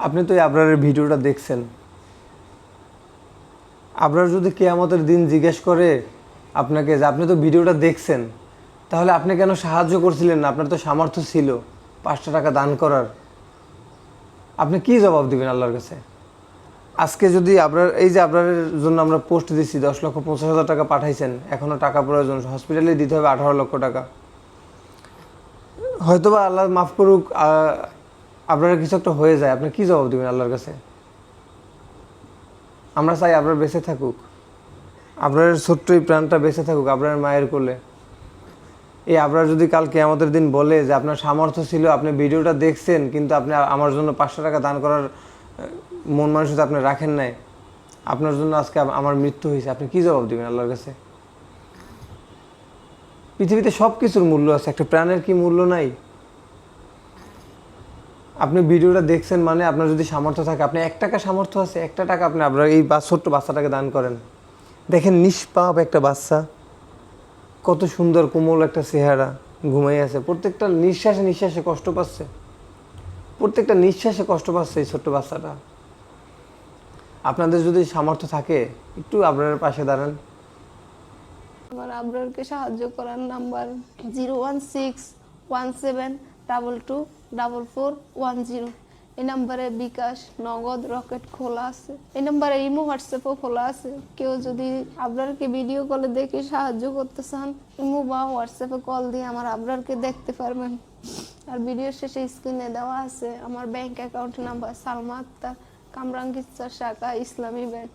আপনি তো এই আবরারের ভিডিওটা দেখছেন। আবরার যদি কিয়ামতের দিন জিজ্ঞেস করে আপনাকে যে আপনি তো ভিডিওটা দেখছেন, তাহলে আপনি কেন সাহায্য করছিলেন না? আপনার তো সামর্থ্য ছিল 5টা টাকা দান করার। আপনি কি জবাব দিবেন আল্লাহর কাছে? আজকে যদি আপনার এই যে আপনাদের জন্য আমরা পোস্ট দিচ্ছি 10,50,000 টাকা পাঠাইছেন, এখনও টাকা প্রয়োজন, হসপিটালে দিতে হবে 18 লক্ষ টাকা। হয়তোবা আল্লাহ মাফ করুক, আপনার কিছু একটা হয়ে যায়, আপনি কি জবাব দেবেন আল্লাহর কাছে? আমরা চাই আপনার বেঁচে থাকুক, আপনার ছোট্ট এই প্রাণটা বেঁচে থাকুক আপনার মায়ের কোলে। এই আপনার যদি কালকে আমাদের দিন বলে যে আপনার সামর্থ্য ছিল, আপনি ভিডিওটা দেখছেন, কিন্তু আপনি আমার জন্য 500 টাকা দান করার মন মানসিকতা আপনি রাখেন নাই, আপনার জন্য আজকে আমার মৃত্যু হয়েছে, আপনি কি জবাব দেবেন আল্লাহর কাছে? পৃথিবীতে সব কিছুর মূল্য আছে, একটা প্রাণের কি মূল্য নাই? আপনি ভিডিওটা দেখছেন মানে আপনার যদি সামর্থ্য থাকে, আপনি 1 টাকা সামর্থ্য আছে, 1টা টাকা আপনি আপনার এই ছোট্ট বাচ্চাটাকে দান করেন। দেখেন নিষ্পাপ একটা বাচ্চা, কত সুন্দর কোমল একটা চেহারা, ঘুমাই আছে, প্রত্যেকটা নিঃশ্বাসে নিঃশ্বাসে কষ্ট পাচ্ছে, প্রত্যেকটা নিঃশ্বাসে কষ্ট পাচ্ছে এই ছোট্ট বাচ্চাটা। আপনাদের যদি সামর্থ্য থাকে একটু আপনার পাশে দাঁড়ান। আমার আবরারকে সাহায্য করার নাম্বার 01617224410। এই নাম্বারে বিকাশ, নগদ, রকেট খোলা আছে। এই নাম্বারে ইমো, হোয়াটসঅ্যাপও খোলা আছে। কেউ যদি আবরারকে ভিডিও কলে দেখে সাহায্য করতে চান, ইমো বা হোয়াটসঅ্যাপে কল দিয়ে আমার আবরারকে দেখতে পারবেন। আর ভিডিও শেষে স্ক্রিনে দেওয়া আছে আমার bank account number, Salma Akhtar, Kamrangirchar শাখা, ইসলামী ব্যাংক।